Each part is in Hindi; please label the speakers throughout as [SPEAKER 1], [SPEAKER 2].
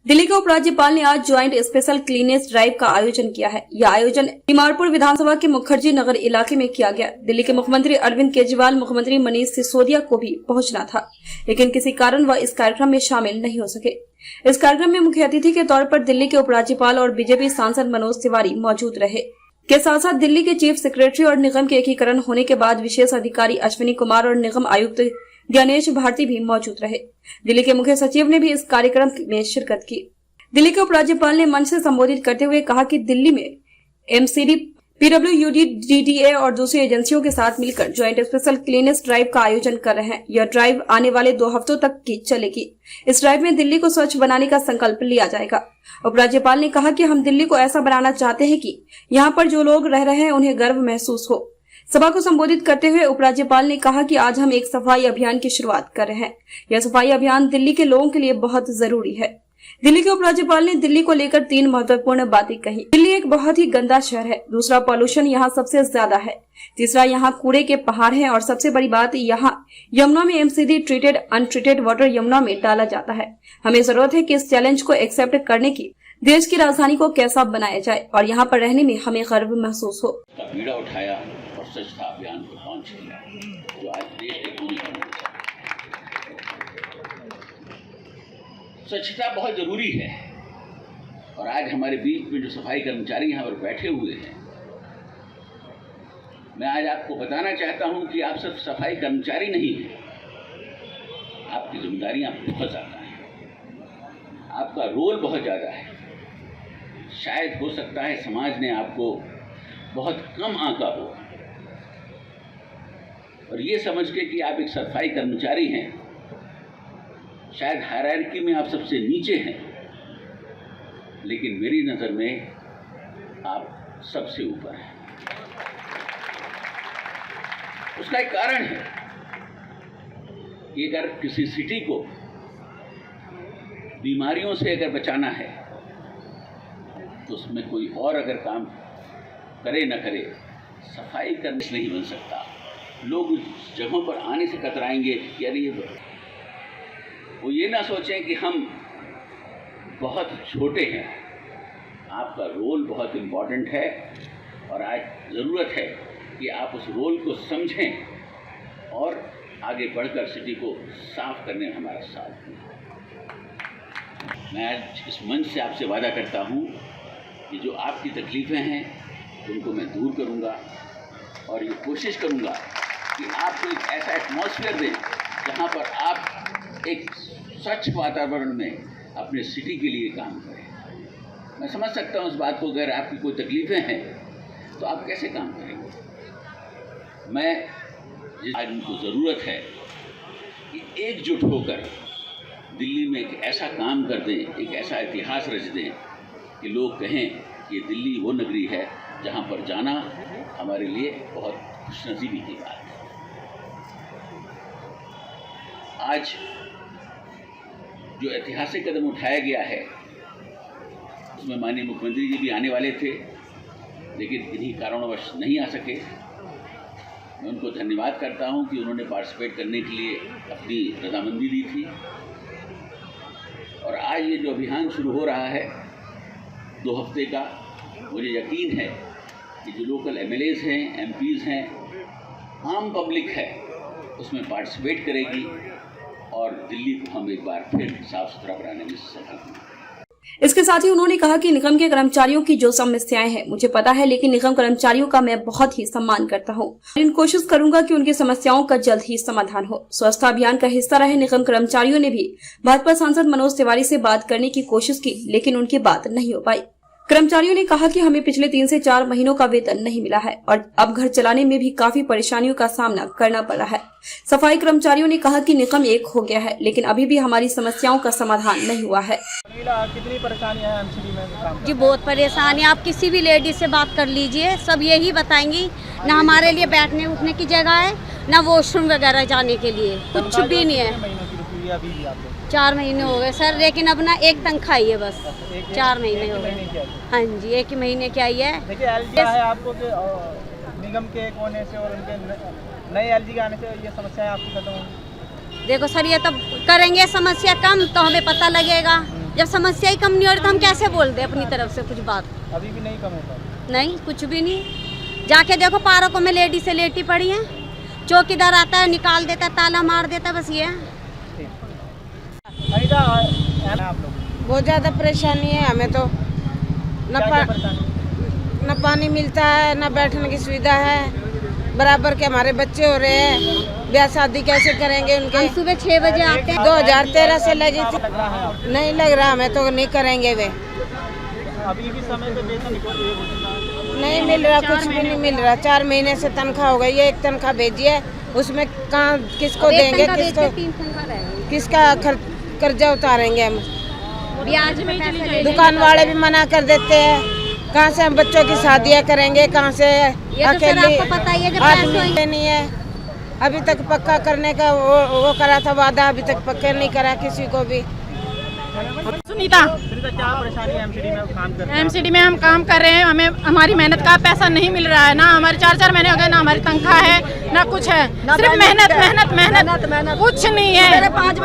[SPEAKER 1] दिल्ली के उपराज्यपाल ने आज ज्वाइंट स्पेशल क्लीनेस ड्राइव का आयोजन किया है। यह आयोजन तिमारपुर विधानसभा के मुखर्जी नगर इलाके में किया गया। दिल्ली के मुख्यमंत्री अरविंद केजरीवाल, मुख्यमंत्री मनीष सिसोदिया को भी पहुंचना था, लेकिन किसी कारण वह इस कार्यक्रम में शामिल नहीं हो सके। इस कार्यक्रम में मुख्य अतिथि के तौर पर दिल्ली के उपराज्यपाल और बीजेपी सांसद मनोज तिवारी मौजूद रहे। के साथ साथ दिल्ली के चीफ सेक्रेटरी और निगम के एकीकरण होने के बाद विशेष अधिकारी अश्विनी कुमार और निगम आयुक्त ज्ञानेश भारती भी मौजूद रहे। दिल्ली के मुख्य सचिव ने भी इस कार्यक्रम में शिरकत की। दिल्ली के उपराज्यपाल ने मंच से संबोधित करते हुए कहा कि दिल्ली में एमसीडी, पीडब्ल्यूडी, डीडीए और दूसरी एजेंसियों के साथ मिलकर ज्वाइंट स्पेशल क्लीनेस ड्राइव का आयोजन कर रहे हैं। यह ड्राइव आने वाले 2 हफ्तों तक की चलेगी। इस ड्राइव में दिल्ली को स्वच्छ बनाने का संकल्प लिया जाएगा। उपराज्यपाल ने कहा कि हम दिल्ली को ऐसा बनाना चाहते हैं कि यहाँ पर जो लोग रह रहे हैं उन्हें गर्व महसूस हो। सभा को संबोधित करते हुए उपराज्यपाल ने कहा कि आज हम एक सफाई अभियान की शुरुआत कर रहे हैं। यह सफाई अभियान दिल्ली के लोगों के लिए बहुत जरूरी है। दिल्ली के उपराज्यपाल ने दिल्ली को लेकर 3 महत्वपूर्ण बातें कही। दिल्ली एक बहुत ही गंदा शहर है। दूसरा, पॉल्यूशन यहाँ सबसे ज्यादा है। तीसरा, यहाँ कूड़े के पहाड़ हैं। और सबसे बड़ी बात, यहाँ यमुना में MCD treated untreated water Yamuna में डाला जाता है। हमें जरूरत है कि इस चैलेंज को एक्सेप्ट करने की देश की राजधानी को कैसा बनाया जाए और यहाँ पर रहने में हमें गर्व महसूस हो।
[SPEAKER 2] बीड़ा उठाया और स्वच्छता अभियान को लॉन्च किया, जो आज देश के स्वच्छता बहुत जरूरी है। और आज हमारे बीच में जो सफाई कर्मचारी यहाँ पर बैठे हुए हैं, मैं आज आपको बताना चाहता हूँ कि आप सिर्फ सफाई कर्मचारी नहीं हैं, आपकी जिम्मेदारियाँ बहुत ज़्यादा हैं, आपका रोल बहुत ज़्यादा है। शायद हो सकता है समाज ने आपको बहुत कम आंका हो, और ये समझ के कि आप एक सफाई कर्मचारी हैं, शायद हायरार्की में आप सबसे नीचे हैं, लेकिन मेरी नज़र में आप सबसे ऊपर हैं। उसका एक कारण है कि अगर किसी सिटी को बीमारियों से अगर बचाना है तो उसमें कोई और अगर काम करे न करे, सफाई करने से नहीं बन सकता। लोग उस जगहों पर आने से कतराएंगे, यानी वो ये ना सोचें कि हम बहुत छोटे हैं। आपका रोल बहुत इम्पॉर्टेंट है और आज ज़रूरत है कि आप उस रोल को समझें और आगे बढ़कर सिटी को साफ करने में हमारा साथ दें। मैं आज इस मंच से आपसे वादा करता हूँ कि जो आपकी तकलीफ़ें हैं उनको मैं दूर करूँगा और ये कोशिश करूँगा कि आपको एक ऐसा एटमॉस्फेयर दें जहाँ पर आप एक स्वच्छ वातावरण में अपने सिटी के लिए काम करें। मैं समझ सकता हूँ इस बात को, अगर आपकी कोई तकलीफ़ें हैं तो आप कैसे काम करेंगे। आज उनको ज़रूरत है कि एकजुट होकर दिल्ली में एक ऐसा काम कर दें, एक ऐसा इतिहास रच दें कि लोग कहें कि दिल्ली वो नगरी है जहाँ पर जाना हमारे लिए बहुत खुशनसीबी की बात है। आज जो ऐतिहासिक कदम उठाया गया है उसमें माननीय मुख्यमंत्री जी भी आने वाले थे, लेकिन इन्हीं कारणवश नहीं आ सके। मैं उनको धन्यवाद करता हूं कि उन्होंने पार्टिसिपेट करने के लिए अपनी रजामंदी दी थी। और आज ये जो अभियान शुरू हो रहा है 2 हफ्ते का, मुझे यकीन है कि जो लोकल एमएलएज हैं, एमपीज़ हैं, आम पब्लिक है, उसमें पार्टिसिपेट करेगी और दिल्ली को हम एक बार फिर साफ सुथरा बनाने में सफल होंगे।
[SPEAKER 1] इसके साथ ही उन्होंने कहा कि निगम के कर्मचारियों की जो समस्याएं हैं मुझे पता है, लेकिन निगम कर्मचारियों का मैं बहुत ही सम्मान करता हूं। इन कोशिश करूंगा कि उनकी समस्याओं का जल्द ही समाधान हो। स्वच्छता अभियान का हिस्सा रहे निगम कर्मचारियों ने भी भाजपा सांसद मनोज तिवारी से बात करने की कोशिश की, लेकिन उनकी बात नहीं हो पाई। कर्मचारियों ने कहा कि हमें पिछले 3 से 4 महीनों का वेतन नहीं मिला है और अब घर चलाने में भी काफी परेशानियों का सामना करना पड़ रहा है। सफाई कर्मचारियों ने कहा कि निगम एक हो गया है, लेकिन अभी भी हमारी समस्याओं का समाधान नहीं हुआ है।
[SPEAKER 3] कितनी परेशानियां हैं एमसीडी में काम
[SPEAKER 4] जी? बहुत परेशानी। आप किसी भी लेडीज से बात कर लीजिए, सब यही बताएंगी, ना हमारे लिए बैठने उठने की जगह है, ना वॉशरूम वगैरह जाने के लिए, कुछ भी नहीं है। 4 महीने हो गए सर, लेकिन अब ना एक तनख्वाह ही है बस। 4 महीने हो गए। हाँ जी, 1 महीने क्या ही है।
[SPEAKER 3] देखिए एलजी है आपको कि निगम के एक होने से और उनके नए एलजी के आने से ये समस्याएं आपकी खत्म होंगी।
[SPEAKER 4] देखो सर, ये तो करेंगे समस्या कम तो हमें पता लगेगा, जब समस्या ही कम नहीं हो रही तो हम कैसे बोल दे अपनी तरफ से कुछ बात।
[SPEAKER 3] अभी भी नहीं कम होता?
[SPEAKER 4] नहीं, कुछ भी नहीं। जाके देखो पार्कों में लेडी से लेटी पड़ी है, चौकीदार आता है निकाल देता है, ताला मार देता है, बस ये है।
[SPEAKER 3] आप लोग
[SPEAKER 5] बहुत ज़्यादा परेशानी है हमें तो। न पानी मिलता है, न बैठने की सुविधा है। बराबर के हमारे बच्चे हो रहे हैं, ब्याह शादी कैसे करेंगे उनके?
[SPEAKER 4] हम सुबह 6 बजे आते हैं।
[SPEAKER 5] 2013 से लगी थी, नहीं लग रहा हमें तो, नहीं करेंगे वे।
[SPEAKER 3] अभी भी समय पे वेतन
[SPEAKER 5] नहीं मिल रहा, कुछ भी नहीं मिल रहा। 4 महीने से तनख्वाह हो गई है, एक तनख्वाह भेजी है, उसमें कहाँ किसको देंगे, किसका कर्जा उतारेंगे हम?
[SPEAKER 4] ब्याज में पैसे
[SPEAKER 5] दुकान वाले भी मना कर देते हैं, कहाँ से हम बच्चों की शादियाँ करेंगे, कहाँ से अकेले
[SPEAKER 4] पता ही है जब
[SPEAKER 5] आदमी नहीं है। अभी तक पक्का करने का वो करा था वादा, अभी तक पक्का नहीं करा किसी को भी।
[SPEAKER 6] सुनीता,
[SPEAKER 3] क्या परेशानी है? एमसीडी में काम कर रहे हैं?
[SPEAKER 6] एमसीडी में हम काम कर रहे हैं, हमें हमारी मेहनत का पैसा नहीं मिल रहा है। ना हमारे 4-4 महीने हो गए, ना हमारी तनख्वाह है, ना कुछ है, सिर्फ मेहनत मेहनत मेहनत, कुछ नहीं है।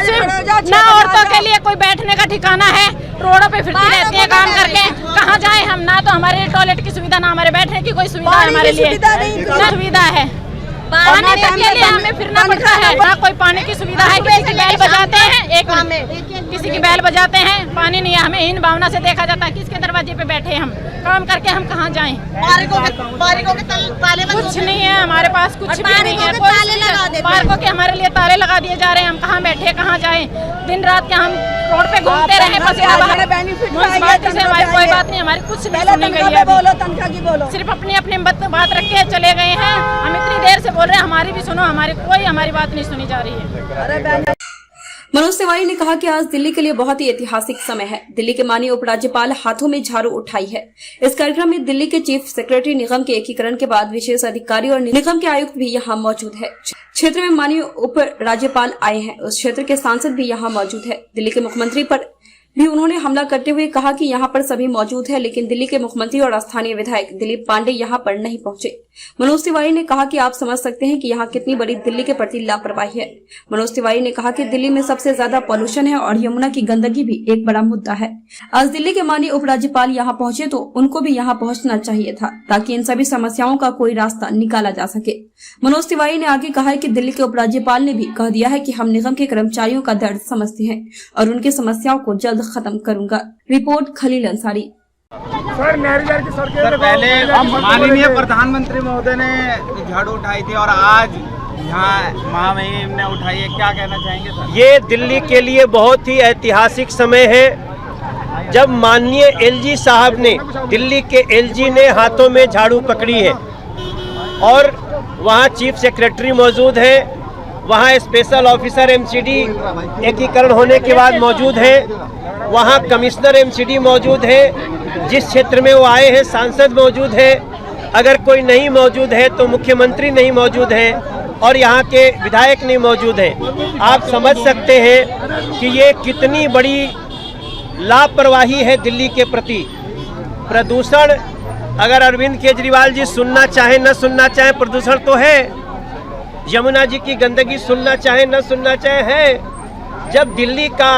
[SPEAKER 6] सिर्फ ना औरतों के लिए कोई बैठने का ठिकाना है, रोडों पे फिरती रहती है काम करके, कहाँ जाए हम? ना तो हमारे टॉयलेट की सुविधा, ना हमारे बैठने की कोई सुविधा है हमारे लिए, ना सुविधा है। पानी के लिए हमें फिरना पड़ता है, ना कोई पानी की सुविधा है। किसी की बैल बजाते हैं, किसी की बैल बजाते हैं, पानी नहीं है। हमें इन भावना से देखा जाता है, किसके दरवाजे पे बैठे हम काम करके, हम कहाँ जाएं? कुछ नहीं है हमारे पास, कुछ भी नहीं है। पार्कों के हमारे लिए ताले लगा दिए जा रहे हैं, हम कहाँ बैठे, कहाँ जाएं? दिन रात के हम रोड पे घूमते रहे, म्युनिसिपैलिटी से हमारी कोई बात नहीं, हमारी कुछ नहीं सुनी गई है। सिर्फ अपनी अपनी बात रख के चले गए हैं। हम इतनी देर से बोल रहे हैं, हमारी भी सुनो, हमारी बात नहीं सुनी जा रही है।
[SPEAKER 1] मनोज तिवारी ने कहा कि आज दिल्ली के लिए बहुत ही ऐतिहासिक समय है। दिल्ली के माननीय उपराज्यपाल हाथों में झाड़ू उठाई है। इस कार्यक्रम में दिल्ली के चीफ सेक्रेटरी निगम के एकीकरण के बाद विशेष अधिकारी और निगम के आयुक्त भी यहाँ मौजूद है। क्षेत्र में माननीय उप राज्यपाल आए हैं, उस क्षेत्र के सांसद भी यहाँ मौजूद है। दिल्ली के मुख्यमंत्री पर भी उन्होंने हमला करते हुए कहा कि यहाँ पर सभी मौजूद है, लेकिन दिल्ली के मुख्यमंत्री और स्थानीय विधायक दिलीप पांडे यहाँ पर नहीं पहुंचे। मनोज तिवारी ने कहा कि आप समझ सकते हैं कि यहाँ कितनी बड़ी दिल्ली के प्रति लापरवाही है। मनोज तिवारी ने कहा कि दिल्ली में सबसे ज्यादा पॉल्यूशन है और यमुना की गंदगी भी एक बड़ा मुद्दा है। आज दिल्ली के माननीय उपराज्यपाल यहाँ पहुंचे तो उनको भी यहाँ पहुंचना चाहिए था, ताकि इन सभी समस्याओं का कोई रास्ता निकाला जा सके। मनोज तिवारी ने आगे कहा है कि दिल्ली के उपराज्यपाल ने भी कह दिया है कि हम निगम के कर्मचारियों का दर्द समझते हैं और उनकी समस्याओं को जल्द खत्म करूंगा। रिपोर्ट खलील अंसारी।
[SPEAKER 3] सर, पहले माननीय प्रधानमंत्री महोदय ने झाड़ू उठाई थी और आज यहाँ महामहिम ने उठाई है, क्या कहना चाहेंगे सर?
[SPEAKER 7] ये दिल्ली के लिए बहुत ही ऐतिहासिक समय है, जब माननीय एलजी साहब ने, दिल्ली के एलजी ने हाथों में झाड़ू पकड़ी है और वहाँ चीफ सेक्रेटरी मौजूद है, वहाँ स्पेशल ऑफिसर एमसीडी एकीकरण होने के बाद मौजूद है, वहाँ कमिश्नर एमसीडी मौजूद है, जिस क्षेत्र में वो आए हैं सांसद मौजूद है, अगर कोई नहीं मौजूद है तो मुख्यमंत्री नहीं मौजूद है और यहाँ के विधायक नहीं मौजूद हैं। आप समझ सकते हैं कि ये कितनी बड़ी लापरवाही है दिल्ली के प्रति। प्रदूषण, अगर अरविंद केजरीवाल जी सुनना चाहे न सुनना चाहे, प्रदूषण तो है। यमुना जी की गंदगी सुनना चाहे न सुनना चाहे है। जब दिल्ली का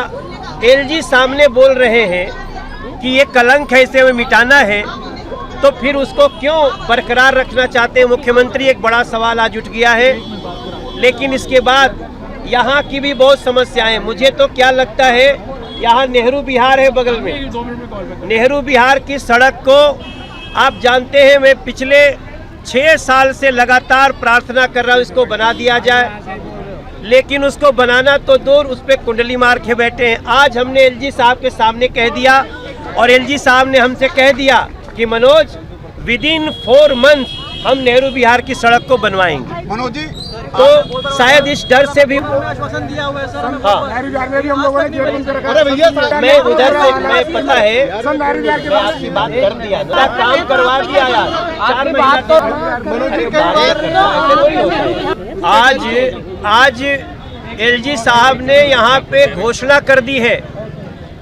[SPEAKER 7] एलजी सामने बोल रहे हैं कि ये कलंक है, इसे हमें मिटाना है, तो फिर उसको क्यों बरकरार रखना चाहते हैं मुख्यमंत्री? एक बड़ा सवाल आज उठ गया है। लेकिन इसके बाद यहाँ की भी बहुत समस्याएं, मुझे तो क्या लगता है, यहाँ नेहरू विहार है बगल में, नेहरू विहार की सड़क को आप जानते हैं, मैं पिछले 6 साल से लगातार प्रार्थना कर रहा हूँ इसको बना दिया जाए, लेकिन उसको बनाना तो दूर, उस पर कुंडली मार के बैठे हैं। आज हमने एलजी साहब के सामने कह दिया और एलजी साहब ने हमसे कह दिया कि मनोज, विदिन 4 मंथ हम नेहरू विहार की सड़क को बनवाएंगे। मनोज जी, तो शायद इस डर से भी
[SPEAKER 3] आश्वासन दिया हुआ है सर।
[SPEAKER 7] हाँ, मैं उधर से, मैं पता है, मैं आपकी बात कर दिया, काम करवा दिया यार। 4 महीना तो आज एलजी साहब ने यहाँ पे घोषणा कर दी है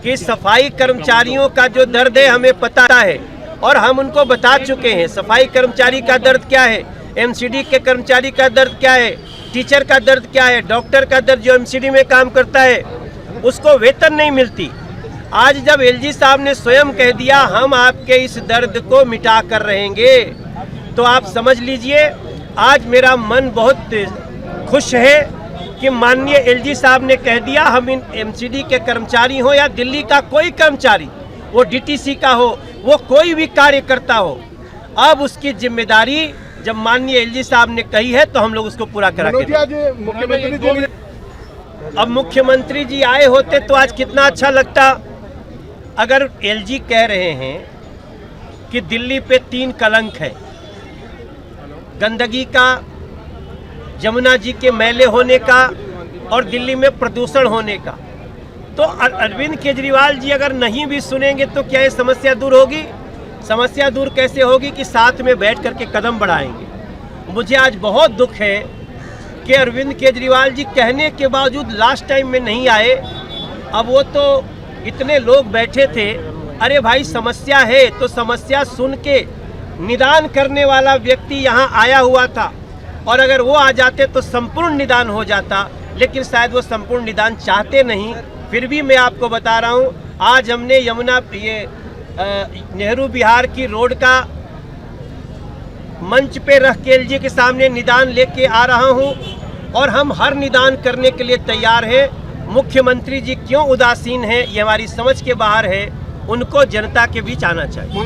[SPEAKER 7] कि सफाई कर्मचारियों का जो दर्द है हमें पता है और हम उनको बता चुके हैं। सफाई कर्मचारी का दर्द क्या है, एमसीडी के कर्मचारी का दर्द क्या है, टीचर का दर्द क्या है, डॉक्टर का दर्द जो एमसीडी में काम करता है उसको वेतन नहीं मिलती, आज जब एलजी साहब ने स्वयं कह दिया हम आपके इस दर्द को मिटा कर रहेंगे, तो आप समझ लीजिए आज मेरा मन बहुत खुश है कि माननीय एलजी साहब ने कह दिया हम इन एमसीडी के कर्मचारी हो या दिल्ली का कोई कर्मचारी, वो डीटीसी का हो, वो कोई भी कार्यकर्ता हो, अब उसकी जिम्मेदारी जब माननीय एलजी साहब ने कही है तो हम लोग उसको पूरा करा के। अब मुख्यमंत्री जी आए होते तो आज कितना अच्छा लगता। अगर एलजी कह रहे हैं कि दिल्ली पे 3 कलंक है, गंदगी का, जमुना जी के मैले होने का और दिल्ली में प्रदूषण होने का, तो अरविंद केजरीवाल जी अगर नहीं भी सुनेंगे तो क्या ये समस्या दूर होगी? समस्या दूर कैसे होगी कि साथ में बैठ करके कदम बढ़ाएंगे। मुझे आज बहुत दुख है कि अरविंद केजरीवाल जी कहने के बावजूद लास्ट टाइम में नहीं आए। अब वो तो इतने लोग बैठे थे, अरे भाई समस्या है तो समस्या सुन के निदान करने वाला व्यक्ति यहाँ आया हुआ था, और अगर वो आ जाते तो संपूर्ण निदान हो जाता, लेकिन शायद वो संपूर्ण निदान चाहते नहीं। फिर भी मैं आपको बता रहा हूँ, आज हमने यमुना नेहरू विहार की रोड का मंच पे रख के एलजी के सामने निदान लेके आ रहा हूँ, और हम हर निदान करने के लिए तैयार हैं। मुख्यमंत्री जी क्यों उदासीन हैं ये हमारी समझ के बाहर है, उनको जनता के बीच आना चाहिए।